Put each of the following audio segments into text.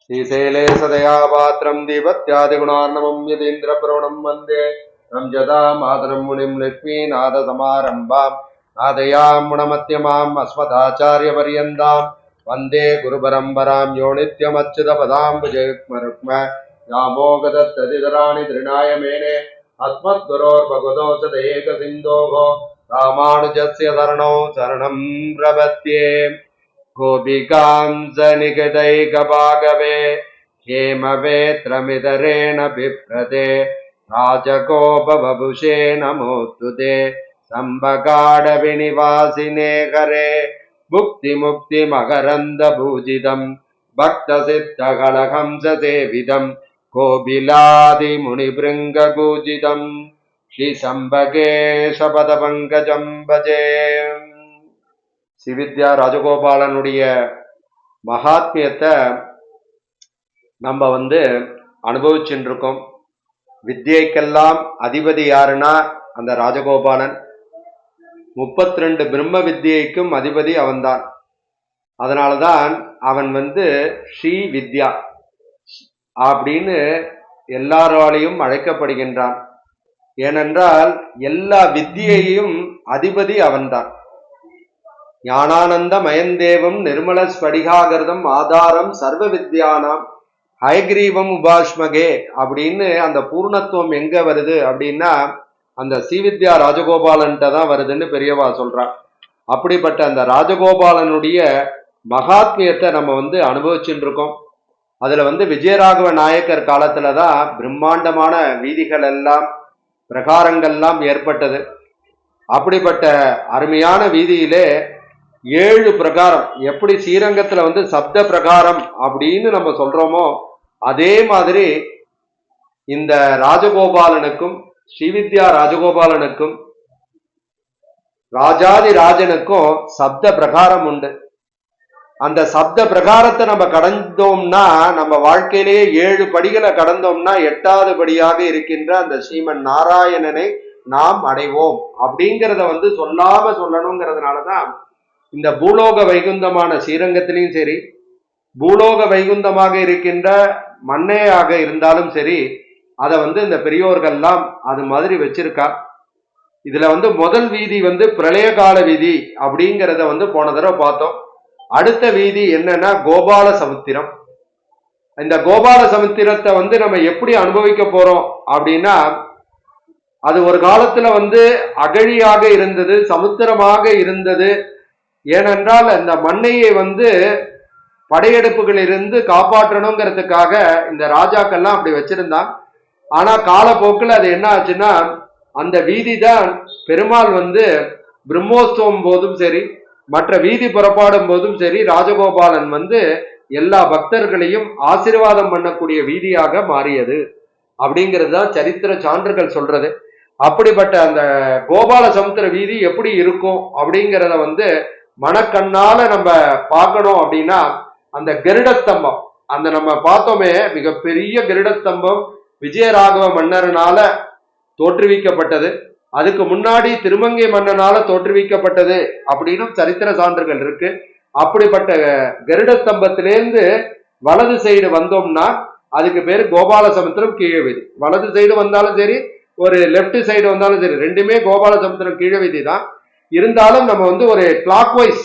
श्रीशैले सदया पात्रं दीपत्यादिगुणार्णवं यतीन्द्रप्रवणं वन्दे तं यदा मातरं मुनिं लक्ष्मीनाथसमारम्भां नादयामुणमध्यमाम् अस्मदाचार्यपर्यन्तां वन्दे गुरुपरम्परां यो नित्यमच्युतपदाम्बुजयुग्मरुक्म व्यामोहतस्तदितराणि तृणाय मेने अस्मद्गुरोर्भगवतोऽसदेकसिन्धोः रामानुजस्य शरणं प्रपद्ये। गोपिकांसनिगदैकभागवे हेमवेत्रमितरेण बिभ्रते राजगोपवपुषे नमोऽस्तु ते सम्भगाढविनिवासिने हरे भुक्तिमुक्तिमकरन्दभूषितं भक्तसिद्धकलहंससेवितं कोकिलादिमुनिभृङ्गपूजितं श्रीशम्भकेशपदपङ्कजं भजे। ஸ்ரீவித்யா ராஜகோபாலனுடைய மகாத்மியத்தை நம்ம அனுபவிச்சுட்டு இருக்கோம். வித்யைக்கெல்லாம் அதிபதி யாருன்னா அந்த ராஜகோபாலன். 32 பிரம்ம வித்யைக்கும் அதிபதி அவன்தான். அதனாலதான் அவன் ஸ்ரீ வித்யா அப்படின்னு எல்லாராலையும் அழைக்கப்படுகின்றான். ஏனென்றால் எல்லா வித்யையும் அதிபதி அவன்தான். ஞானானந்த மயந்தேவம் நிர்மல ஸ்படிகாகிருதம் ஆதாரம் சர்வ வித்யானாம் ஹயக்ரீவம் உபாஷ்மகே அப்படின்னு அந்த பூர்ணத்துவம் எங்க வருது அப்படின்னா அந்த ஸ்ரீவித்யா ராஜகோபாலன்ட்ட தான் வருதுன்னு பெரியவா சொல்றான். அப்படிப்பட்ட அந்த ராஜகோபாலனுடைய மகாத்மியத்தை நம்ம அனுபவிச்சுட்டு இருக்கோம். அதுல விஜயராகவ நாயக்கர் காலத்துலதான் பிரம்மாண்டமான வீதிகள் எல்லாம் பிரகாரங்கள்லாம் ஏற்பட்டது. அப்படிப்பட்ட அருமையான வீதியிலே 7 பிரகாரம், எப்படி ஸ்ரீரங்கத்துல சப்த பிரகாரம் அப்படின்னு நம்ம சொல்றோமோ அதே மாதிரி இந்த ராஜகோபாலனுக்கும் ஸ்ரீவித்யா ராஜகோபாலனுக்கும் ராஜாதி ராஜனுக்கும் சப்த பிரகாரம் உண்டு. அந்த சப்த பிரகாரத்தை நம்ம கடந்தோம்னா நம்ம வாழ்க்கையிலேயே 7 படிகளை கடந்தோம்னா 8வது படியாக இருக்கின்ற அந்த ஸ்ரீமன் நாராயணனை நாம் அடைவோம். அப்படிங்கிறத சொல்லாம சொல்லணுங்கிறதுனாலதான் இந்த பூலோக வைகுந்தமான ஸ்ரீரங்கத்திலையும் சரி, பூலோக வைகுந்தமாக இருக்கின்ற மண்ணையாக இருந்தாலும் சரி, அதை இந்த பெரியோர்கள்லாம் அது மாதிரி வச்சிருக்கா. இதுல முதல் வீதி பிரளய கால வீதி அப்படிங்கிறத போன தடவை பார்த்தோம். அடுத்த வீதி என்னன்னா கோபால சமுத்திரம். இந்த கோபால சமுத்திரத்தை நம்ம எப்படி அனுபவிக்க போறோம் அப்படின்னா, அது ஒரு காலத்துல அகழியாக இருந்தது, சமுத்திரமாக இருந்தது. ஏனென்றால் அந்த மண்ணையை படையெடுப்புகளிலிருந்து காப்பாற்றணுங்கிறதுக்காக இந்த ராஜாக்கள்லாம் அப்படி வச்சிருந்தான். ஆனா காலப்போக்கில் அது என்ன ஆச்சுன்னா, அந்த வீதி தான் பெருமாள் பிரம்மோத்சவம் போதும் சரி, மற்ற வீதி புறப்பாடும் போதும் சரி, ராஜகோபாலன் எல்லா பக்தர்களையும் ஆசீர்வாதம் பண்ணக்கூடிய வீதியாக மாறியது அப்படிங்கிறது தான் சரித்திர சான்றுகள் சொல்றது. அப்படிப்பட்ட அந்த கோபால சமுத்திர வீதி எப்படி இருக்கும் அப்படிங்கிறத மனக்கண்ணால நம்ம பார்க்கணும். அப்படின்னா அந்த கருடஸ்தம்பம், அந்த நம்ம பார்த்தோமே மிகப்பெரிய கருடஸ்தம்பம் விஜயராகவ மன்னர்னால தோற்றுவிக்கப்பட்டது. அதுக்கு முன்னாடி திருமங்கை மன்னனால தோற்றுவிக்கப்பட்டது அப்படின்னு சரித்திர சான்றுகள் இருக்கு. அப்படிப்பட்ட கருடஸ்தம்பத்திலேருந்து வலது சைடு வந்தோம்னா அதுக்கு பேரு கோபால சமுத்திரம் கீழே வீதி. வலது சைடு வந்தாலும் சரி, ஒரு லெப்ட் சைடு வந்தாலும் சரி, ரெண்டுமே கோபால சமுத்திரம் கீழே வீதி தான். இருந்தாலும் நம்ம ஒரு கிளாக் வைஸ்,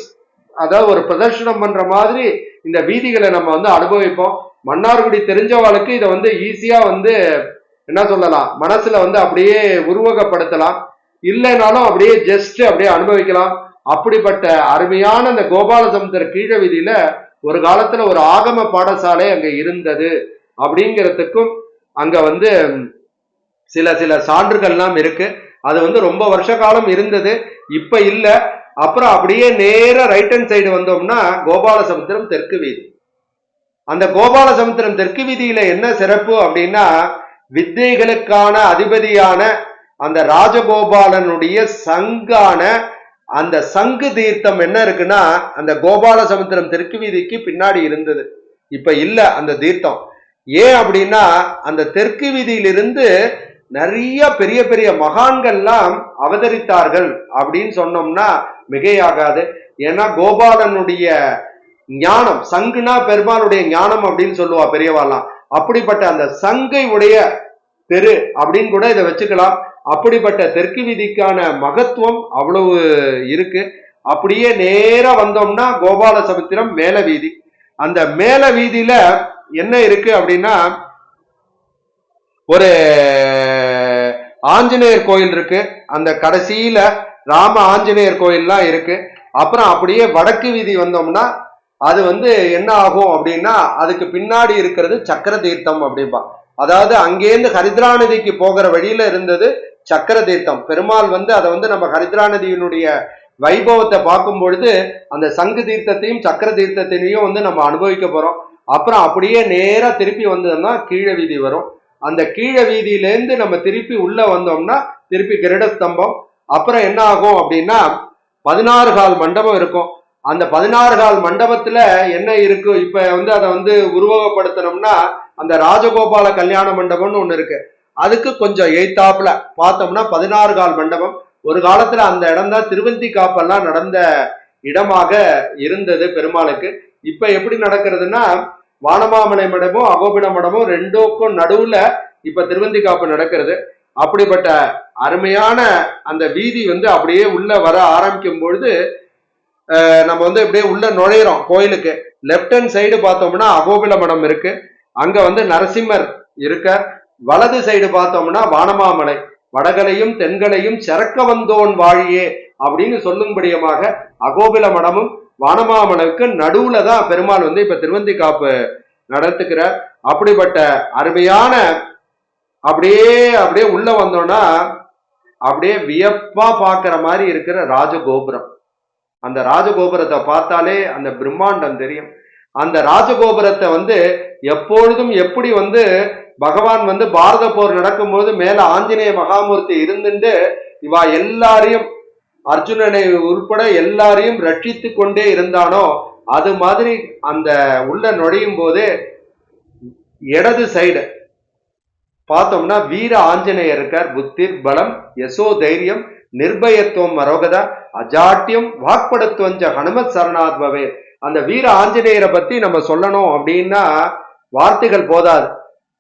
அதாவது ஒரு பிரதர்ஷனம் பண்ற மாதிரி இந்த வீதிகளை நம்ம அனுபவிப்போம். மன்னார்குடி தெரிஞ்சவாளுக்கு இதை ஈஸியா என்ன சொல்லலாம், மனசுல அப்படியே உருவகப்படுத்தலாம். இல்லைனாலும் அப்படியே ஜஸ்ட் அப்படியே அனுபவிக்கலாம். அப்படிப்பட்ட அருமையான அந்த கோபால சமுத்திர கீழ வீதியில ஒரு காலத்துல ஒரு ஆகம பாடசாலை அங்க இருந்தது அப்படிங்கிறதுக்கும் அங்க சில சில சான்றுகள்லாம் இருக்கு. அது ரொம்ப வருஷ காலம் இருந்தது, இப்ப இல்ல. அப்புறம் அப்படியே நேர ரைட் ஹேண்ட் சைடு வந்தோம்னா கோபால சமுத்திரம் தெற்கு வீதி. அந்த கோபால சமுத்திரம் தெற்கு வீதியில என்ன சிறப்பு அப்படின்னா, வித்தைகளுக்கான அதிபதியான அந்த ராஜகோபாலனுடைய சங்கான அந்த சங்கு தீர்த்தம் என்ன இருக்குன்னா அந்த கோபால சமுத்திரம் தெற்கு வீதிக்கு பின்னாடி இருந்தது. இப்ப இல்ல அந்த தீர்த்தம். ஏன் அப்படின்னா அந்த தெற்கு வீதியிலிருந்து நிறைய பெரிய பெரிய மகான்கள்லாம் அவதரித்தார்கள் அப்படின்னு சொன்னோம்னா மிகையாகாது. ஏன்னா கோபாலனுடைய ஞானம், சங்குனா பெருமாளுடைய ஞானம் அப்படின்னு சொல்லுவா பெரியவாலாம். அப்படிப்பட்ட அந்த சங்கை உடைய தெரு அப்படின்னு கூட இதை வச்சுக்கலாம். அப்படிப்பட்ட தெற்கு வீதிக்கான மகத்துவம் அவ்வளவு இருக்கு. அப்படியே நேரா வந்தோம்னா கோபால சமுத்திரம் மேல வீதி. அந்த மேல வீதியில என்ன இருக்கு அப்படின்னா ஒரு ஆஞ்சநேயர் கோயில் இருக்கு. அந்த கடைசியில ராம ஆஞ்சநேயர் கோயில்லாம் இருக்கு. அப்புறம் அப்படியே வடக்கு வீதி வந்தோம்னா அது வந்து என்ன ஆகும் அப்படின்னா அதுக்கு பின்னாடி இருக்கிறது சக்கர தீர்த்தம் அப்படின்பா. அதாவது அங்கேருந்து ஹரித்ரா நதிக்கு போகிற வழியில இருந்தது சக்கர தீர்த்தம். பெருமாள் வந்து அதை வந்து நம்ம ஹரித்ரா நதியினுடைய வைபவத்தை பார்க்கும் பொழுது அந்த சங்கு தீர்த்தத்தையும் சக்கர தீர்த்தத்தையும் வந்து நம்ம அனுபவிக்க போறோம். அப்புறம் அப்படியே நேரா திருப்பி வந்தோம்னா கீழ வீதி வரும். அந்த கீழ வீதியிலேருந்து நம்ம திருப்பி உள்ள வந்தோம்னா திருப்பி கிரீடஸ்தம்பம். அப்புறம் என்ன ஆகும் அப்படின்னா 16 கால் மண்டபம் இருக்கும். அந்த 16 கால் மண்டபத்துல என்ன இருக்கு, இப்ப வந்து அதை வந்து உருவகப்படுத்தணும்னா அந்த ராஜகோபால கல்யாண மண்டபம்னு ஒண்ணு இருக்கு. அதுக்கு கொஞ்சம் எய்த்தாப்புல பார்த்தோம்னா 16 கால் மண்டபம். ஒரு காலத்துல அந்த இடம் தான் திருவந்தி காப்பெல்லாம் நடந்த இடமாக இருந்தது பெருமாளுக்கு. இப்ப எப்படி நடக்கிறதுனா வானமாமலை மடமும் அகோபில மடமும் ரெண்டுக்கும் நடுவுல இப்ப திருவந்தி காப்பு நடக்கிறது. அப்படிப்பட்ட அருமையான அந்த வீதி வந்து அப்படியே உள்ள வர ஆரம்பிக்கும் பொழுது நம்ம வந்து அப்படியே உள்ள நுழையிறோம் கோயிலுக்கு. லெப்ட் ஹேண்ட் சைடு பார்த்தோம்னா அகோபில மடம் இருக்கு. அங்க வந்து நரசிம்மர் இருக்க. வலது சைடு பார்த்தோம்னா வானமாமலை. வடகலையும் தென்களையும் செரக்க வந்தோன் வாழியே அப்படின்னு சொல்லும்படியமாக அகோபில மடமும் வானமாமலைக்கு நடுவுல தான் பெருமாள் வந்து இப்ப திருவந்தி காப்பு நடத்துக்கிறார். அப்படிப்பட்ட அருமையான அப்படியே அப்படியே உள்ள வந்தோம்னா அப்படியே வியப்பா பார்க்கிற மாதிரி இருக்கிற ராஜகோபுரம். அந்த ராஜகோபுரத்தை பார்த்தாலே அந்த பிரம்மாண்டம் தெரியும். அந்த ராஜகோபுரத்தை வந்து எப்பொழுதும் எப்படி வந்து பகவான் வந்து பாரத போர் நடக்கும்போது மேல ஆஞ்சநேய மகாமூர்த்தி இருந்துட்டு இவா எல்லாரையும் அர்ஜுனனை உட்பட எல்லாரையும் ரட்சித்து கொண்டே இருந்தானோ அது மாதிரி அந்த உள்ள நுழையும் போது இடது சைடு பார்த்தோம்னா வீர ஆஞ்சநேயர் இருக்கார். புத்திர் பலம் யசோ தைரியம் நிர்பயத்துவம் மரோகதா அஜாட்டியம் வாக்படத்துவஞ்ச ஹனுமத் சரணாத்பவே. அந்த வீர ஆஞ்சநேயரை பத்தி நம்ம சொல்லணும் அப்படின்னா வார்த்தைகள் போதாது.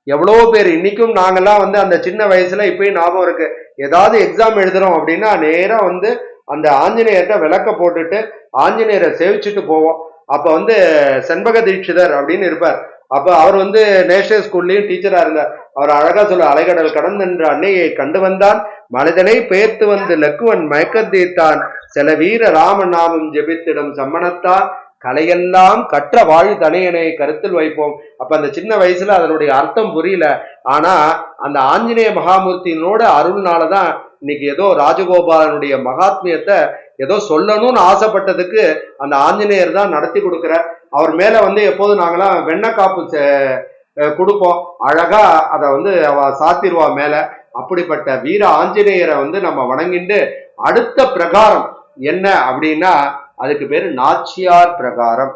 எவ்வளோ பேர் இன்னைக்கும் நாங்கெல்லாம் வந்து அந்த சின்ன வயசுல இப்பயும் ஞாபகம் இருக்கு. ஏதாவது எக்ஸாம் எழுதுறோம் அப்படின்னா நேரா வந்து அந்த ஆஞ்சநேயர்கிட்ட விளக்க போட்டுட்டு ஆஞ்சநேயரை சேவிச்சுட்டு போவோம். அப்ப வந்து செண்பக தீட்சிதர் அப்படின்னு இருப்பார். அப்ப அவர் வந்து நேஷனல் ஸ்கூல்லயும் டீச்சரா இருந்தார். அவர் அழகா சொல்ல அலைகடல் கடந்தென்ற அன்னையை கண்டு வந்தான் மனிதனை பெயர்த்து வந்து லக்குவன் மயக்கத்தீர்த்தான் சில வீர ராம நாமம் ஜெபித்திடும் சம்மணத்தான் கலையெல்லாம் கற்ற வாழ் தனையனை கருத்தில் வைப்போம். அப்ப அந்த சின்ன வயசுல அதனுடைய அர்த்தம் புரியல. ஆனா அந்த ஆஞ்சநேய மகாமூர்த்தியினோட அருள்னாலதான் இன்னைக்கு ஏதோ ராஜகோபாலனுடைய மகாத்மியத்தை ஏதோ சொல்லணும்னு ஆசைப்பட்டதுக்கு அந்த ஆஞ்சநேயர் தான் நடத்தி கொடுக்கிறார். அவர் மேல வந்து எப்போதும் நாங்களாம் வெண்ணெய் காப்பு கொடுப்போம். அழகா அதை வந்து அவ சாத்திருவா மேல. அப்படிப்பட்ட வீர ஆஞ்சநேயரை வந்து நம்ம வணங்கிட்டு அடுத்த பிரகாரம் என்ன அப்படின்னா அதுக்கு பேரு நாச்சியார் பிரகாரம்.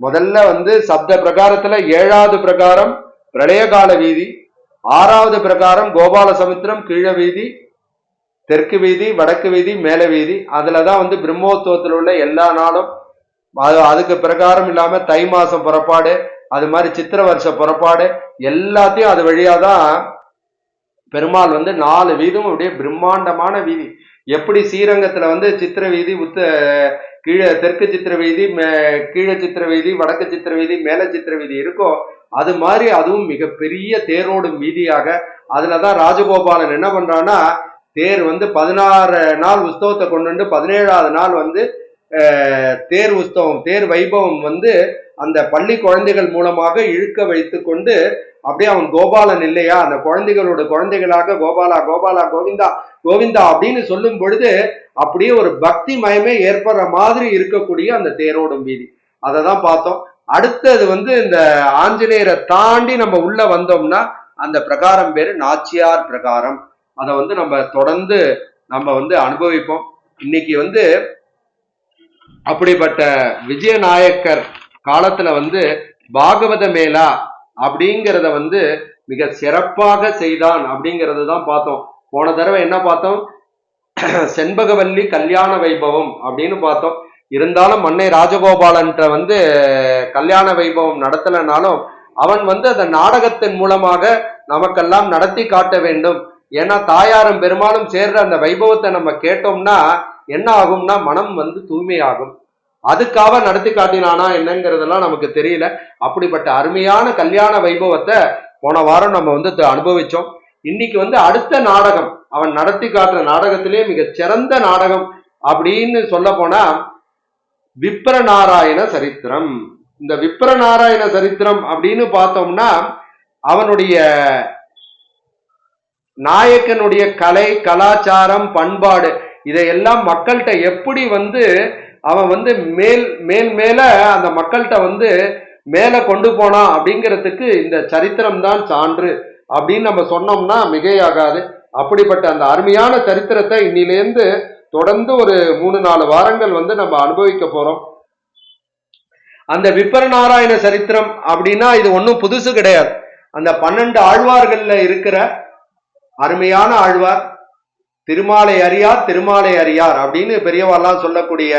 முதல்ல வந்து சப்த பிரகாரத்துல 7வது பிரகாரம் பிரளயகால வீதி, 6வது பிரகாரம் கோபால சமுத்திரம் கீழ வீதி, தெற்கு வீதி, வடக்கு வீதி, மேல வீதி. அதுலதான் வந்து பிரம்மோத்சவத்தில் உள்ள எல்லா நாளும் அதுக்கு பிரகாரம் இல்லாம தை மாசம் புறப்பாடு, அது மாதிரி சித்திர வருஷ புறப்பாடு எல்லாத்தையும் அது வழியாதான் பெருமாள் வந்து 4 வீதும் அப்படியே பிரம்மாண்டமான வீதி. எப்படி ஸ்ரீரங்கத்துல வந்து சித்திர வீதி கீழே தெற்கு சித்திர வீதி, கீழே சித்திர வீதி, வடக்கு சித்திர வீதி, மேல சித்திர வீதி இருக்கோ அது மாதிரி அதுவும் மிகப்பெரிய தேரோடும் வீதியாக. அதுலதான் ராஜகோபாலன் என்ன பண்றான்னா தேர் வந்து 16 நாள் உற்சவத்தை கொண்டு 17வது நாள் வந்து தேர் உற்சவம் தேர் வைபவம் வந்து அந்த பள்ளி குழந்தைகள் மூலமாக இழுக்க வைத்து கொண்டு அப்படியே அவன் கோபாலன் இல்லையா அந்த குழந்தைகளோட குழந்தைகளாக கோபாலா கோபாலா கோவிந்தா கோவிந்தா அப்படின்னு சொல்லும் பொழுது அப்படியே ஒரு பக்தி மயமே ஏற்படுற மாதிரி இருக்கக்கூடிய அந்த தேரோடும் வீதி. அதை தான் பார்த்தோம். அடுத்தது வந்து இந்த ஆஞ்சநேயரை தாண்டி நம்ம உள்ள வந்தோம்னா அந்த பிரகாரம் பேரு நாச்சியார் பிரகாரம். அதை வந்து நம்ம தொடர்ந்து நம்ம வந்து அனுபவிப்போம். இன்னைக்கு வந்து அப்படிப்பட்ட விஜயநாயக்கர் காலத்துல வந்து பாகவத மேளா அப்படிங்கிறத வந்து மிக சிறப்பாக செய்தான் அப்படிங்கறது தான் பார்த்தோம். போன தடவை என்ன பார்த்தோம், செண்பகவல்லி கல்யாண வைபவம் அப்படின்னு பார்த்தோம். இருந்தாலும் மன்னை ராஜகோபாலன்ற வந்து கல்யாண வைபவம் நடத்தலைனாலும் அவன் வந்து அந்த நாடகத்தின் மூலமாக நமக்கெல்லாம் நடத்தி காட்ட வேண்டும். ஏன்னா தாயாரும் பெருமாளும் சேர்ற அந்த வைபவத்தை நம்ம கேட்டோம்னா என்ன ஆகும்னா மனம் வந்து தூய்மையாகும். அதுக்காக நடத்தி காட்டினானா என்னங்கிறதெல்லாம் நமக்கு தெரியல. அப்படிப்பட்ட அருமையான கல்யாண வைபவத்தை போன வாரம் நம்ம வந்து அனுபவிச்சோம். இன்னைக்கு வந்து அடுத்த நாடகம் அவன் நடத்தி காட்டுற நாடகத்திலே மிக சிறந்த நாடகம் அப்படின்னு சொல்ல போனா விப்ரநாராயண சரித்திரம். இந்த விப்ரநாராயண சரித்திரம் அப்படின்னு பார்த்தோம்னா அவனுடைய நாயக்கனுடைய கலை கலாச்சாரம் பண்பாடு இதையெல்லாம் மக்கள்கிட்ட எப்படி வந்து அவன் வந்து மேல் மேல் மேல அந்த மக்கள்கிட்ட வந்து மேல கொண்டு போனான் அப்படிங்கிறதுக்கு இந்த சரித்திரம் தான் சான்று அப்படின்னு நம்ம சொன்னோம்னா மிகையாகாது. அப்படிப்பட்ட அந்த அருமையான சரித்திரத்தை இன்னிலேருந்து தொடர்ந்து ஒரு 3-4 வாரங்கள் வந்து நம்ம அனுபவிக்க போறோம். அந்த விப்ரநாராயண சரித்திரம் அப்படின்னா இது ஒன்றும் புதுசு கிடையாது. அந்த 12 ஆழ்வார்கள்ல இருக்கிற அருமையான ஆழ்வார் திருமாலை அறியார் திருமாலை அறியார் அப்படின்னு பெரியவாரெல்லாம் சொல்லக்கூடிய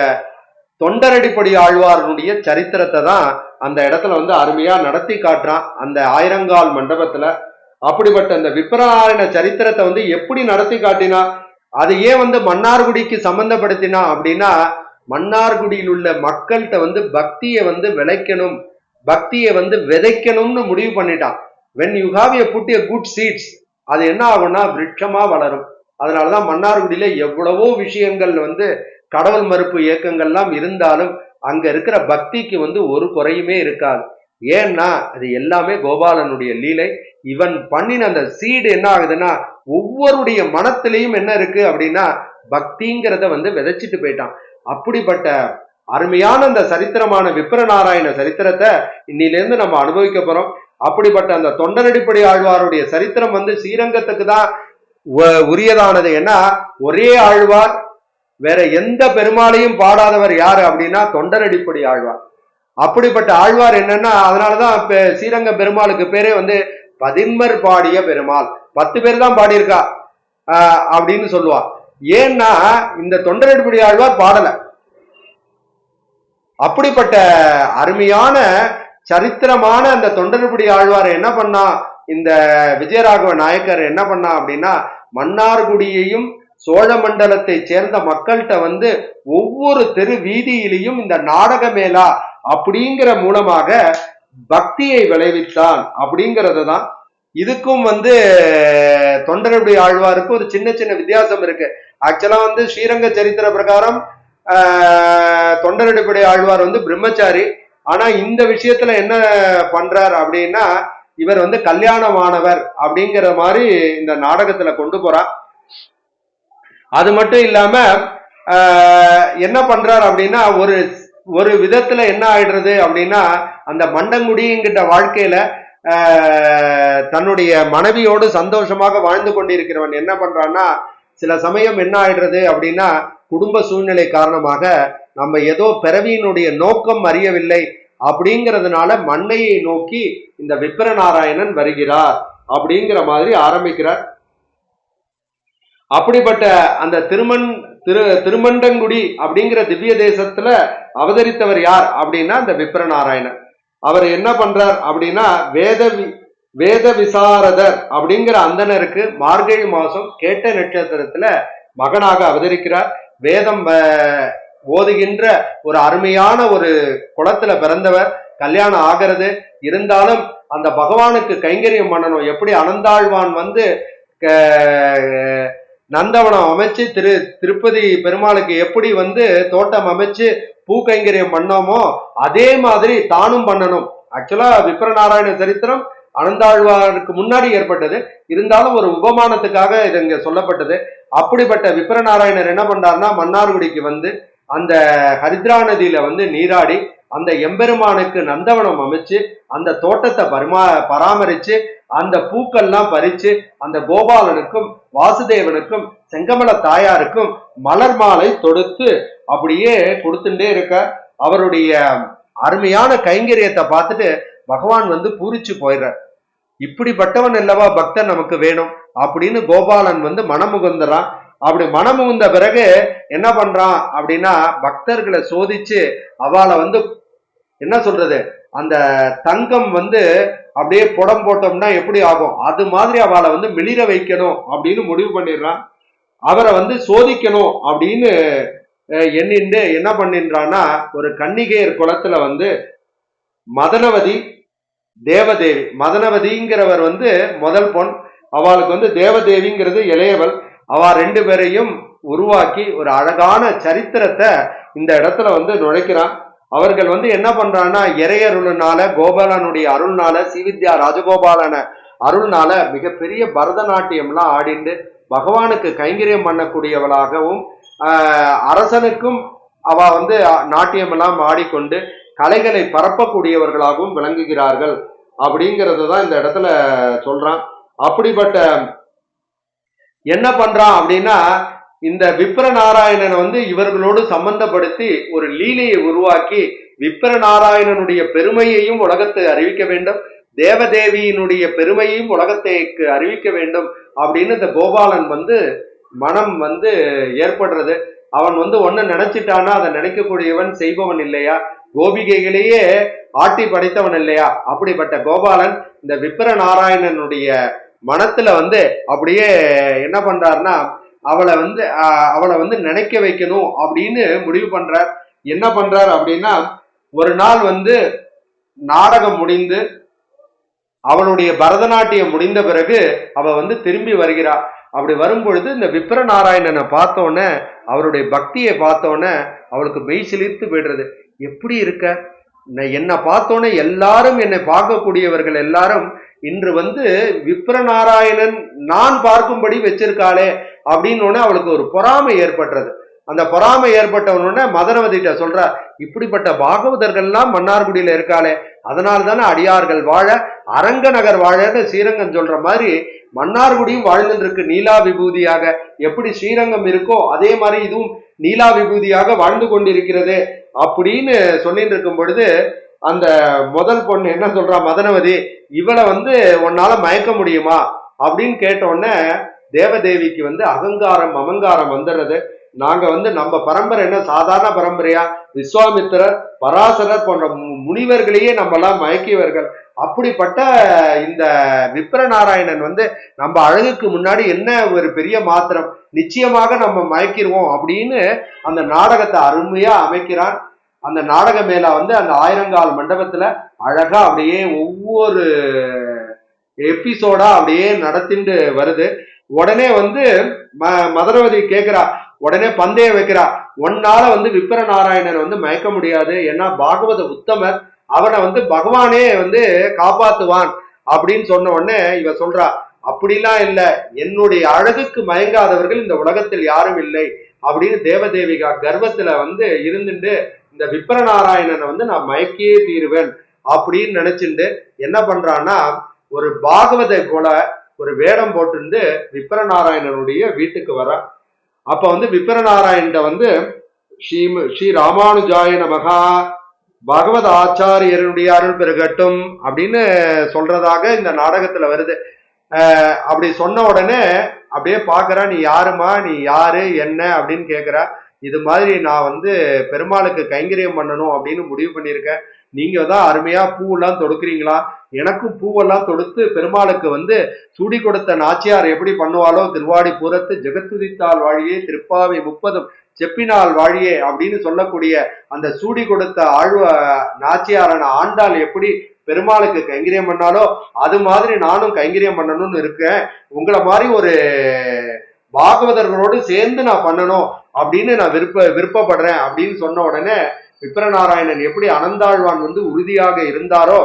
தொண்டரடிப்படி ஆழ்வாருடைய சரித்திரத்தை தான் அந்த இடத்துல வந்து அருமையா நடத்தி காட்டுறான் அந்த ஆயிரங்கால் மண்டபத்துல. அப்படிப்பட்ட அந்த விப்ரநாராயண சரித்திரத்தை வந்து எப்படி நடத்தி காட்டினா, அது ஏன் வந்து மன்னார்குடிக்கு சம்பந்தப்படுத்தினா அப்படின்னா மன்னார்குடியில் உள்ள மக்கள்கிட்ட வந்து பக்தியை வந்து விளைக்கணும், பக்தியை வந்து விதைக்கணும்னு முடிவு பண்ணிட்டான். when you have a put a good seeds அது என்ன ஆகும்னா விருட்சமா வளரும். அதனாலதான் மன்னார்குடியில எவ்வளவோ விஷயங்கள் வந்து கடவுள் மறுப்பு இயக்கங்கள்லாம் இருந்தாலும் அங்க இருக்கிற பக்திக்கு வந்து ஒரு குறையுமே இருக்காது. ஏன்னா அது எல்லாமே கோபாலனுடைய லீலை. இவன் பண்ணின அந்த சீடு என்ன ஆகுதுன்னா ஒவ்வொருடைய மனத்திலையும் என்ன இருக்கு அப்படின்னா பக்திங்கிறத வந்து விதைச்சிட்டு போயிட்டான். அப்படிப்பட்ட அருமையான அந்த சரித்திரமான விப்ரநாராயண சரித்திரத்தை இன்னிலிருந்து நம்ம அனுபவிக்க போறோம். அப்படிப்பட்ட அந்த தொண்டரடிப்படி ஆழ்வாருடைய சரித்திரம் வந்து ஸ்ரீரங்கத்துக்கு தான் உரியதானது. ஏன்னா ஒரே ஆழ்வார் வேற எந்த பெருமாளையும் பாடாதவர் யாரு அப்படின்னா தொண்டரடிப்படி ஆழ்வார். அப்படிப்பட்ட ஆழ்வார் என்னன்னா அதனாலதான் ஸ்ரீரங்க பெருமாளுக்கு பேரே வந்து பதின்மர் பாடிய பெருமாள். 10 பேர் தான் பாடியிருக்கா அப்படின்னு சொல்லுவா. ஏன்னா இந்த தொண்டரடிப்படி ஆழ்வார் பாடல. அப்படிப்பட்ட அருமையான சரித்திரமான அந்த தொண்டரடிப்படி ஆழ்வார் என்ன பண்ணா, இந்த விஜயராகவ நாயக்கர் என்ன பண்ணா அப்படின்னா மன்னார்குடியையும் சோழ மண்டலத்தை சேர்ந்த மக்கள்கிட்ட வந்து ஒவ்வொரு தெரு வீதியிலையும் இந்த நாடக மேளா அப்படிங்கிற மூலமாக பக்தியை விளைவித்தான் அப்படிங்கிறது தான். இதுக்கும் வந்து தொண்டரடி ஆழ்வாருக்கு ஒரு சின்ன சின்ன வித்தியாசம் இருக்கு. ஆக்சுவலா வந்து ஸ்ரீரங்க சரித்திர பிரகாரம் தொண்டரடிப்படி ஆழ்வார் வந்து பிரம்மச்சாரி. ஆனா இந்த விஷயத்துல என்ன பண்றார் அப்படின்னா இவர் வந்து கல்யாணமானவர் அப்படிங்கிற மாதிரி இந்த நாடகத்துல கொண்டு போறார். அது மட்டும் இல்லாம என்ன பண்றார் அப்படின்னா ஒரு விதத்துல என்ன ஆயிடுறது அப்படின்னா அந்த மண்டங்குடிங்கிட்ட வாழ்க்கையில தன்னுடைய மனைவியோடு சந்தோஷமாக வாழ்ந்து கொண்டிருக்கிறவன் என்ன பண்றான்னா சில சமயம் என்ன ஆயிடுறது அப்படின்னா குடும்ப சூழ்நிலை காரணமாக நம்ம ஏதோ பிறவியினுடைய நோக்கம் அறியவில்லை அப்படிங்கிறதுனால மண்ணையை நோக்கி இந்த விப்ரநாராயணன் வருகிறார் அப்படிங்கிற மாதிரி ஆரம்பிக்கிறார். அப்படிப்பட்ட அந்த திருமண்டங்குடி அப்படிங்கிற திவ்ய தேசத்துல அவதரித்தவர் யார் அப்படின்னா அந்த விப்ரநாராயணன். அவர் என்ன பண்றார் அப்படின்னா வேத விசாரதர் அப்படிங்கிற அந்தனருக்கு மார்கழி மாசம் கேட்ட நட்சத்திரத்துல மகனாக அவதரிக்கிறார். வேதம் ஓதுகின்ற ஒரு அருமையான ஒரு குளத்துல பிறந்தவர். கல்யாணம் ஆகிறது. இருந்தாலும் அந்த பகவானுக்கு கைங்கரியம் பண்ணணும். எப்படி அனந்தாழ்வான் வந்து நந்தவனம் அமைச்சு திருப்பதி பெருமாளுக்கு எப்படி வந்து தோட்டம் அமைச்சு பூ கைங்கரியம் பண்ணோமோ அதே மாதிரி தானும் பண்ணணும். ஆக்சுவலா விப்ரநாராயண சரித்திரம் அனந்தாழ்வாருக்கு முன்னாடி ஏற்பட்டது. இருந்தாலும் ஒரு உபமானத்துக்காக இது இங்க சொல்லப்பட்டது. அப்படிப்பட்ட விப்ரநாராயணர் என்ன பண்றாருன்னா மன்னார்குடிக்கு வந்து அந்த ஹரித்ரா நதியில வந்து நீராடி அந்த எம்பெருமானுக்கு நந்தவனம் அமைச்சு அந்த தோட்டத்தை பராமரிச்சு அந்த பூக்கள்லாம் பறிச்சு அந்த கோபாலனுக்கும் வாசுதேவனுக்கும் செங்கமல தாயாருக்கும் மலர் மாலை தொடுத்து அப்படியே கொடுத்துட்டே இருக்க. அவருடைய அருமையான கைங்கரியத்தை பார்த்துட்டு பகவான் வந்து பூரிச்சு போயிடுறார். இப்படிப்பட்டவன் அல்லவா பக்தன் நமக்கு வேணும் அப்படின்னு கோபாலன் வந்து மனமுகந்தரான். அப்படி மனமுகுந்த பிறகு என்ன பண்றான் அப்படின்னா பக்தர்களை சோதிச்சு அவளை வந்து என்ன சொல்றது, அந்த தங்கம் வந்து அப்படியே புடம் போட்டோம்னா எப்படி ஆகும் அது மாதிரி அவளை வந்து மிளிர வைக்கணும் அப்படின்னு முடிவு பண்ணிடுறான். அவரை வந்து சோதிக்கணும் அப்படின்னு எண்ணிண்டு என்ன பண்ணின்றான்னா ஒரு கன்னிகையர் குளத்துல வந்து மதனவதி தேவதேவி, மதனவதிங்கிறவர் வந்து முதல் பொன், அவளுக்கு வந்து தேவதேவிங்கிறது இளையவள். அவ ரெண்டு பேரையும் உருவாக்கி ஒரு அழகான சரித்திரத்தை இந்த இடத்துல வந்து நுழைக்கிறான். அவர்கள் வந்து என்ன பண்றான்னா இறையருள்னால கோபாலனுடைய அருள்னால ஸ்ரீவித்யா ராஜகோபாலன அருள்னால மிகப்பெரிய பரதநாட்டியம்லாம் ஆடிண்டு பகவானுக்கு கைங்கரியம் பண்ணக்கூடியவளாகவும் அரசனுக்கும் அவ வந்து நாட்டியம் எல்லாம் ஆடிக்கொண்டு கலைகளை பரப்பக்கூடியவர்களாகவும் விளங்குகிறார்கள் அப்படிங்கிறது தான் இந்த இடத்துல சொல்றான். அப்படிப்பட்ட என்ன பண்றான் அப்படின்னா இந்த விப்ர நாராயணனை வந்து இவர்களோடு சம்பந்தப்படுத்தி ஒரு லீலையை உருவாக்கி விப்ர நாராயணனுடைய பெருமையையும் உலகத்தை அறிவிக்க வேண்டும், தேவதேவியினுடைய பெருமையையும் உலகத்தைக்கு அறிவிக்க வேண்டும் அப்படின்னு இந்த கோபாலன் வந்து மனம் வந்து ஏற்படுறது. அவன் வந்து ஒன்னு நினைச்சிட்டானா அதை நினைக்கக்கூடியவன் செய்பவன் இல்லையா, கோபிகைகளையே ஆட்டி படைத்தவன் இல்லையா. அப்படிப்பட்ட கோபாலன் இந்த விப்ர நாராயணனுடைய மனத்துல வந்து அப்படியே என்ன பண்றாருன்னா அவளை வந்து நினைக்க வைக்கணும் அப்படின்னு முடிவு பண்றார். என்ன பண்றார் அப்படின்னா ஒரு நாள் வந்து நாடகம் முடிந்து அவளுடைய பரதநாட்டியம் முடிந்த பிறகு அவ வந்து திரும்பி வருகிறாள். அப்படி வரும்பொழுது இந்த விப்ர நாராயணனை பார்த்தோன்னே அவருடைய பக்தியை பார்த்தோன்னே அவளுக்கு மெய் சிலிர்த்து போயிடுறது. எப்படி இருக்க, என்னை பார்த்தோன்னே எல்லாரும் என்னை பார்க்கக்கூடியவர்கள் எல்லாரும் இன்று வந்து விப்ர நாராயணன் நான் பார்க்கும்படி வச்சிருக்காளே அப்படின்னு அவளுக்கு ஒரு பொறாமை ஏற்படுறது. அந்த பொறாமை ஏற்பட்டவனோட மதனவதிட்ட சொல்ற, இப்படிப்பட்ட பாகவதர்கள்லாம் மன்னார்குடியில இருக்காளே அதனால தானே அடியார்கள் வாழ அரங்க நகர் வாழன்னு ஸ்ரீரங்கம் சொல்ற மாதிரி மன்னார்குடியும் வாழ்ந்துட்டு இருக்கு நீலா விபூதியாக. எப்படி ஸ்ரீரங்கம் இருக்கோ அதே மாதிரி இதுவும் நீலா விபூதியாக வாழ்ந்து கொண்டிருக்கிறது அப்படின்னு சொல்லிட்டு இருக்கும் பொழுது அந்த முதல் பொண்ணு என்ன சொல்றா, மதனவதி இவளை வந்து உன்னால மயக்க முடியுமா அப்படின்னு கேட்டோடனே தேவதேவிக்கு வந்து அகங்காரம் அமங்காரம் வந்துடுறது. நாங்க வந்து நம்ம பரம்பரை என்ன சாதாரண பரம்பரையா, விஸ்வாமித்திரர் பராசரர் போன்ற முனிவர்களையே நம்ம எல்லாம் மயக்கியவர்கள். அப்படிப்பட்ட இந்த விப்ர நாராயணன் வந்து நம்ம அழகுக்கு முன்னாடி என்ன ஒரு பெரிய மாத்திரம், நிச்சயமாக நம்ம மயக்கிடுவோம் அப்படின்னு அந்த நாடகத்தை அருமையா அமைக்கிறான். அந்த நாடக மேலா வந்து அந்த ஆயிரங்கால் மண்டபத்துல அழகா அப்படியே ஒவ்வொரு எபிசோடா அப்படியே நடத்திட்டு வருது. உடனே வந்து மதனவதி கேட்கிறா, உடனே பந்தயம் வைக்கிறா, ஒன்னால வந்து விப்ர நாராயணன் வந்து மயக்க முடியாது, ஏன்னா பாகவத உத்தமர், அவனை வந்து பகவானே வந்து காப்பாத்துவான் அப்படின்னு சொன்ன உடனே இவ சொல்றா, அப்படிலாம் இல்ல, என்னுடைய அழகுக்கு மயங்காதவர்கள் இந்த உலகத்தில் யாரும் இல்லை அப்படின்னு தேவதேவிகா கர்வத்துல வந்து இருந்துட்டு இந்த விப்ர நாராயணனை வந்து நான் மயக்கியே தீருவேன் அப்படின்னு நினைச்சுட்டு என்ன பண்றான்னா ஒரு பாகவத போல ஒரு வேடம் போட்டு விப்ர நாராயணனுடைய வீட்டுக்கு வர. அப்ப வந்து விப்ர நாராயண வந்து ஸ்ரீ ராமானுஜாய நமகா பகவத் ஆச்சாரியருடைய அருள் பெருகட்டும் அப்படின்னு சொல்றதாக இந்த நாடகத்துல வருது. அப்படி சொன்ன உடனே அப்படியே பாக்குறா, நீ யாருமா, நீ யாரு என்ன அப்படின்னு கேக்குறா. இது மாதிரி நான் வந்து பெருமாளுக்கு கைங்கரியம் பண்ணணும் அப்படின்னு முடிவு பண்ணியிருக்கேன், நீங்க தான் அருமையா பூவெல்லாம் தொடுக்கிறீங்களா, எனக்கும் பூவெல்லாம் தொடுத்து பெருமாளுக்கு வந்து சூடி கொடுத்த நாச்சியார் எப்படி பண்ணுவாளோ, திருவாடி பூரத்து ஜெகத்துதித்தால் வாழியே திருப்பாவை 30 செப்பினால் வாழியே அப்படின்னு சொல்லக்கூடிய அந்த சூடி கொடுத்த நாச்சியாரான ஆண்டாள் எப்படி பெருமாளுக்கு கைங்கரியம் பண்ணாலோ அது மாதிரி நானும் கைங்கரியம் பண்ணணும்னு இருக்கேன், உங்களை மாதிரி ஒரு பாகவதர்களோடு சேர்ந்து நான் பண்ணணும் அப்படின்னு நான் விருப்பப்படுறேன் அப்படின்னு சொன்ன உடனே விப்ர நாராயணன் எப்படி அனந்தாழ்வான் வந்து உறுதியாக இருந்தாரோ,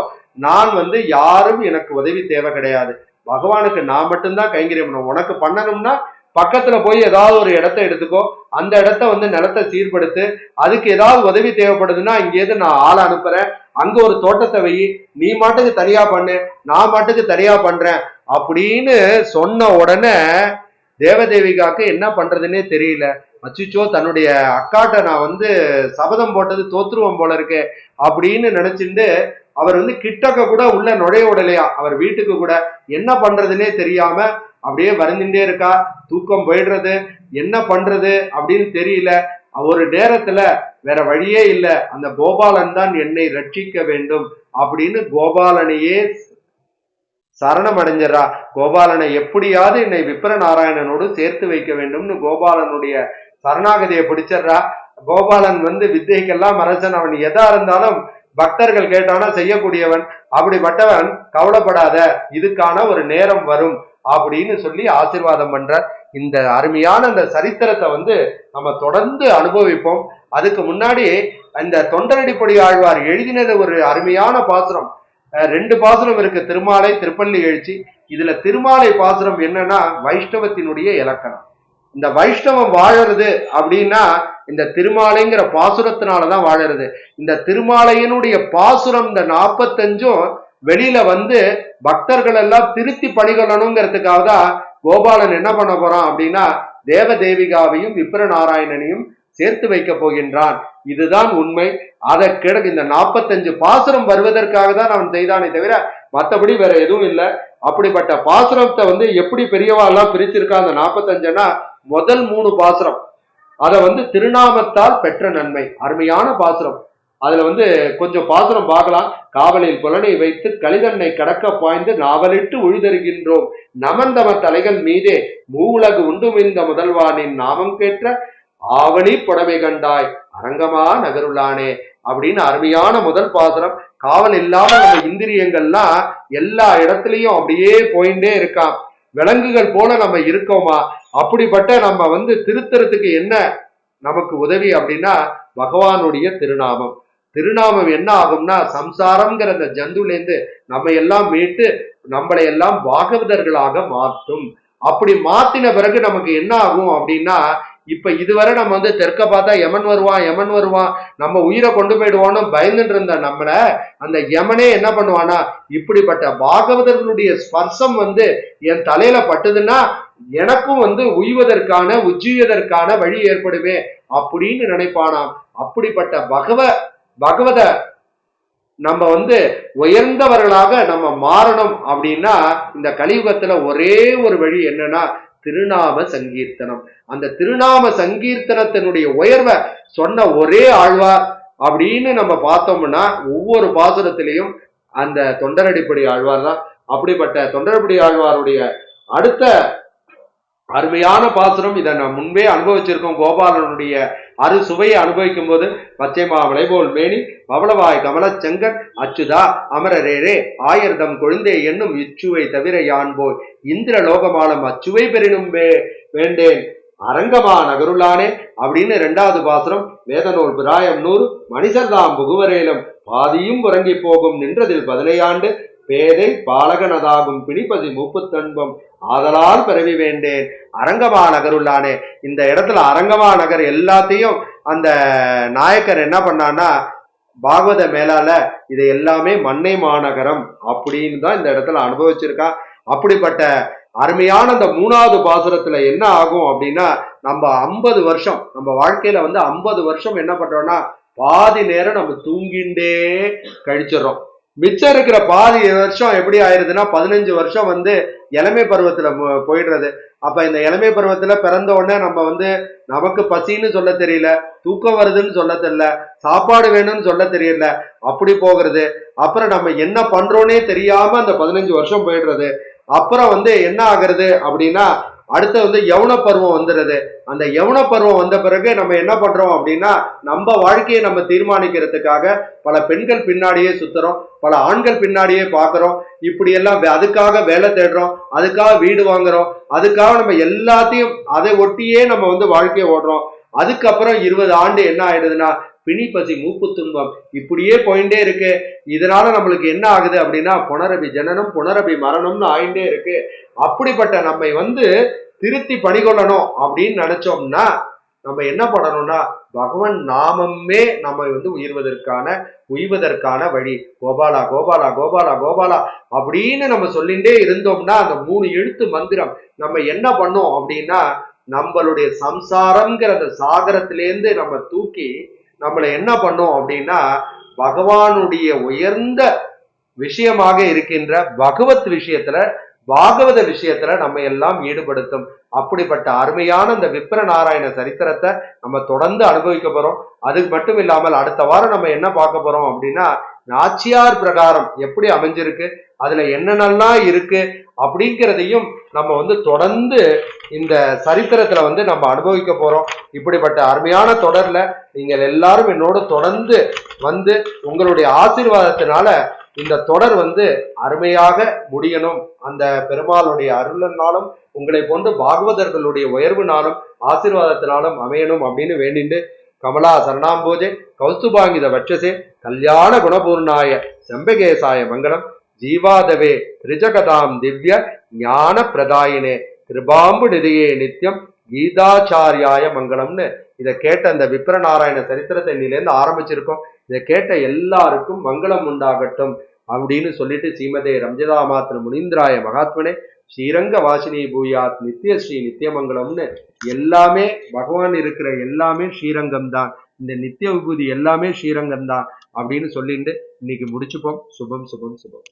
நான் வந்து யாரும் எனக்கு உதவி தேவை கிடையாது, பகவானுக்கு நான் மட்டும்தான் கைங்கரியம் பண்ணணும், உனக்கு பண்ணணும்னா பக்கத்துல போய் ஏதாவது ஒரு இடத்த எடுத்துக்கோ, அந்த இடத்த வந்து நிலத்தை சீர்படுத்து, அதுக்கு ஏதாவது உதவி தேவைப்படுதுன்னா இங்கேருந்து நான் ஆளை அனுப்புறேன், அங்க ஒரு தோட்டத்தை வை, நீ மாட்டுக்கு தனியா பண்ணு, நான் மாட்டுக்கு தனியா பண்றேன் அப்படின்னு சொன்ன உடனே தேவதேவிகாக்கு என்ன பண்றதுன்னே தெரியல. அச்சுச்சோ, தன்னுடைய அக்காட்ட நான் வந்து சபதம் போட்டது தோத்துருவோம் போல இருக்கு அப்படின்னு நினைச்சுட்டு அவர் வந்து கிட்டக்க கூட உள்ள நுழைய விடலையா அவர் வீட்டுக்கு கூட. என்ன பண்றதுன்னே தெரியாம அப்படியே வருந்துட்டே இருக்கா, தூக்கம் போயிடுறது, என்ன பண்றது அப்படின்னு தெரியல. ஒரு நேரத்துல வேற வழியே இல்ல, அந்த கோபாலன் தான் என்னை ரட்சிக்க வேண்டும் அப்படின்னு கோபாலனையே சரணம் அடைஞ்சிடறா. கோபாலனை எப்படியாவது என்னை விப்ர நாராயணனோடு சேர்த்து வைக்க வேண்டும்னு கோபாலனுடைய சரணாகதியை பிடிச்சிடுறா. கோபாலன் வித்தைக்கெல்லாம் அரசன், அவன் எதா இருந்தாலும் பக்தர்கள் கேட்டானா செய்யக்கூடியவன். அப்படிப்பட்டவன் கவலைப்படாத, இதுக்கான ஒரு நேரம் வரும் அப்படின்னு சொல்லி ஆசீர்வாதம் பண்ற. இந்த அருமையான அந்த சரித்திரத்தை நம்ம தொடர்ந்து அனுபவிப்போம். அதுக்கு முன்னாடி இந்த தொண்டரடிப்பொடி ஆழ்வார் எழுதினது ஒரு அருமையான பாசுரம், 2 பாசுரம் இருக்கு, திருமாலை திருப்பள்ளி எழுச்சி. இதுல திருமாலை பாசுரம் என்னன்னா வைஷ்ணவத்தினுடைய இலக்கணம். இந்த வைஷ்ணவம் வாழறது அப்படின்னா இந்த திருமாலைங்கிற பாசுரத்தினாலதான் வாழறது. இந்த திருமாலையினுடைய பாசுரம் இந்த 45 வெளியில பக்தர்கள் எல்லாம் திருத்தி பணிகொள்ளணுங்கிறதுக்காக தான் கோபாலன் என்ன பண்ண போறான் அப்படின்னா தேவ தேவிகாவையும் விப்ர நாராயணனையும் சேர்த்து வைக்க போகின்றான். இதுதான் உண்மை. அதற்கு இந்த 45 பாசுரம் வருவதற்காக தான் அவன் செய்தானே தவிர மற்றபடி வேற எதுவும் இல்லை. அப்படிப்பட்ட பாசுரத்தை எப்படி பெரியவா எல்லாம் பிரிச்சிருக்கா அந்த 45னா, முதல் 3 பாசுரம் அதை திருநாமத்தால் பெற்ற நன்மை, அருமையான பாசுரம். அதுல கொஞ்சம் பாசுரம் பார்க்கலாம். காவலில் புலனை வைத்து கலிதன்னை கடக்க பாய்ந்து நாவலிட்டு உழுதருகின்றோம் நமந்தம தலைகள் மீதே மூவுலகு உண்டுமிந்த முதல்வானின் நாமம் கேட்ட ஆவணி புடமை கண்டாய் அரங்கமா நகருளானே அப்படின்னு அருமையான முதல் பாசுரம். காவல் இல்லாம நம்ம இந்திரியங்கள்லாம் எல்லா இடத்துலயும் அப்படியே போயிட்டே இருக்கான். விலங்குகள் போல நம்ம இருக்கோமா? அப்படிப்பட்ட நம்ம திருத்தறதுக்கு என்ன நமக்கு உதவி அப்படின்னா பகவானுடைய திருநாமம். திருநாமம் என்ன ஆகும்னா சம்சாரம்ங்கிற அந்த ஜந்துலேருந்து நம்ம எல்லாம் மீட்டு நம்மளை எல்லாம் பாகவதர்களாக மாற்றும். அப்படி மாத்தின பிறகு நமக்கு என்ன ஆகும் அப்படின்னா, இப்ப இதுவரை நம்ம தெற்க பார்த்தா யமன் வருவான் நம்ம உயிரை கொண்டு போயிடுவோம்னு பயந்துட்டு இருந்த நம்மள அந்த யமனே என்ன பண்ணுவானா, இப்படிப்பட்ட பாகவதர்களுடைய ஸ்பர்சம் என் தலையில பட்டுதுன்னா எனக்கும் உய்வதற்கான உஜ்ஜீவதற்கான வழி ஏற்படுமே அப்படின்னு நினைப்பானாம். அப்படிப்பட்ட பகவத நம்ம உயர்ந்தவர்களாக நம்ம மாறணும் அப்படின்னா இந்த கலியுகத்துல ஒரே ஒரு வழி என்னன்னா திருநாம சங்கீர்த்தனம். அந்த திருநாம சங்கீர்த்தனத்தினுடைய உயர்வை சொன்ன ஒரே ஆழ்வார் அப்படின்னு நம்ம பார்த்தோம்னா ஒவ்வொரு பாசுரத்திலையும் அந்த தொண்டரடிப்படி ஆழ்வார் தான். அப்படிப்பட்ட தொண்டரடிப்படி ஆழ்வாருடைய அடுத்த அருமையான பாசுரம், இதை நான் முன்பே அனுபவிச்சிருக்கோம். கோபாலனுடைய அறு சுவையை அனுபவிக்கும் போது பச்சை மாமலை போல் மேனி பவளவாய் கமல செங்கன் அச்சுதா அமரரேரே ஆயிரதம் கொழுந்தே என்னும் இச்சுவை தவிர யான் போய் இந்திர லோகமாலம் அச்சுவை பெறினும் வேண்டேன் அரங்கமா நகருளானே அப்படின்னு 2வது பாசுரம். வேதநூல் பிராயம் 100 மனிதர்தாம் புகுவரேலும் பாதியும் உறங்கி போகும் நின்றதில் 15 ஆண்டு பேதை பாலகனதாகும் பிணிப்பதி 30 ஆதலால் பிறவி வேண்டேன் அரங்கமா நகருள்ளானே. இந்த இடத்துல அரங்கமா நகர் எல்லாத்தையும் அந்த நாயக்கர் என்ன பண்ணான்னா பாகவத மேலால இது எல்லாமே மண்ணை மாநகரம் அப்படின்னு தான் இந்த இடத்துல அனுபவிச்சிருக்கா. அப்படிப்பட்ட அருமையான அந்த 3வது பாசுரத்துல என்ன ஆகும் அப்படின்னா, நம்ம 50 வருஷம் நம்ம வாழ்க்கையில 50 வருஷம் என்ன பண்றோம்னா பாதி நேரம் நம்ம தூங்கிண்டே கழிச்சிடறோம். மிச்சம் இருக்கிற பாதி வருஷம் எப்படி ஆயிருதுன்னா 15 வருஷம் இளமை பருவத்துல போயிடுறது. அப்ப இந்த இளமை பருவத்துல பிறந்த உடனே நம்ம நமக்கு பசின்னு சொல்ல தெரியல, தூக்கம் வருதுன்னு சொல்ல தெரியல, சாப்பாடு வேணும்னு சொல்ல தெரியல, அப்படி போகிறது. அப்புறம் நம்ம என்ன பண்றோன்னே தெரியாம அந்த 15 வருஷம் போயிடுறது. அப்புறம் என்ன ஆகுறது அப்படின்னா அடுத்து யௌன பருவம் வந்துடுது. அந்த யௌன பருவம் வந்த பிறகு நம்ம என்ன பண்றோம் அப்படின்னா நம்ம வாழ்க்கையை நம்ம தீர்மானிக்கிறதுக்காக பல பெண்கள் பின்னாடியே சுத்துறோம், பல ஆண்கள் பின்னாடியே பாக்குறோம். இப்படி எல்லாம் அதுக்காக வேலை தேடுறோம், அதுக்காக வீடு வாங்குறோம், அதுக்காக நம்ம எல்லாத்தையும் அதை ஒட்டியே நம்ம வாழ்க்கையை ஓடுறோம். அதுக்கப்புறம் 20 ஆண்டு என்ன ஆயிடுதுன்னா பிணி பசி மூப்பு துன்பம் இப்படியே போயிட்டே இருக்கு. இதனால நம்மளுக்கு என்ன ஆகுது அப்படின்னா புனரபி ஜனனம் புனரபி மரணம்னு ஆயிட்டே இருக்கு. அப்படிப்பட்ட நம்மை திருத்தி பணிகொள்ளணும் அப்படின்னு நினைச்சோம்னா நம்ம என்ன பண்ணணும்னா பகவான் நாமமே நம்ம உய்வதற்கான வழி. கோபாலா கோபாலா கோபாலா கோபாலா அப்படின்னு நம்ம சொல்லிட்டே இருந்தோம்னா அந்த 3 எழுத்து மந்திரம் நம்ம என்ன பண்ணோம் அப்படின்னா நம்மளுடைய சம்சாரம்ங்கிற அந்த சாகரத்திலேருந்து நம்ம தூக்கி நம்மளை என்ன பண்ணோம் அப்படின்னா பகவானுடைய உயர்ந்த விஷயமாக இருக்கின்ற பகவத் விஷயத்துல பாகவத விஷயத்துல நம்ம எல்லாம் ஈடுபடுத்தும். அப்படிப்பட்ட அருமையான இந்த விப்ர நாராயண சரித்திரத்தை நம்ம தொடர்ந்து அனுபவிக்க போறோம். அது மட்டும் இல்லாமல் அடுத்த வாரம் நம்ம என்ன பார்க்க போறோம் அப்படின்னா, நாச்சியார் பிரகாரம் எப்படி அமைஞ்சிருக்கு, அதுல என்னென்னலாம் இருக்கு அப்படிங்கிறதையும் நம்ம தொடர்ந்து இந்த சரித்திரத்துல நம்ம அனுபவிக்க போறோம். இப்படிப்பட்ட அருமையான தொடர்ல நீங்கள் எல்லாரும் என்னோட தொடர்ந்து உங்களுடைய ஆசீர்வாதத்தினால இந்த தொடர் அருமையாக முடியணும். அந்த பெருமாளுடைய அருளினாலும் உங்களை போன்று பாகவதர்களுடைய உயர்வுனாலும் ஆசீர்வாதத்தினாலும் அமையணும் அப்படின்னு வேண்டிட்டு, கமலா சரணாம்போஜே கௌஸ்துபாங்கித வட்சசே கல்யாண குணபூர்ணாய செம்பகேசாய மங்களம் ஜீவாதவே ரிஜகதாம் திவ்ய ஞான பிரதாயினே கிருபாம்பு நிதியே நித்தியம் கீதாச்சாரியாய மங்களம்னு இதை கேட்ட அந்த விப்ரநாராயண சரித்திரத்தை இன்னிலேருந்து ஆரம்பிச்சிருக்கோம். இதை கேட்ட எல்லாருக்கும் மங்களம் உண்டாகட்டும் அப்படின்னு சொல்லிட்டு, ஸ்ரீமதே ரம்ஜதாமாத்திர முனீந்திராய மகாத்மனே ஸ்ரீரங்க வாசினி பூயாத் நித்திய ஸ்ரீ நித்தியமங்கலம்னு எல்லாமே பகவான் இருக்கிற எல்லாமே ஸ்ரீரங்கம் தான், இந்த நித்திய விபூதி எல்லாமே ஸ்ரீரங்கம் தான் அப்படின்னு சொல்லிட்டு இன்னைக்கு முடிச்சுப்போம். சுபம் சுபம் சுபம்.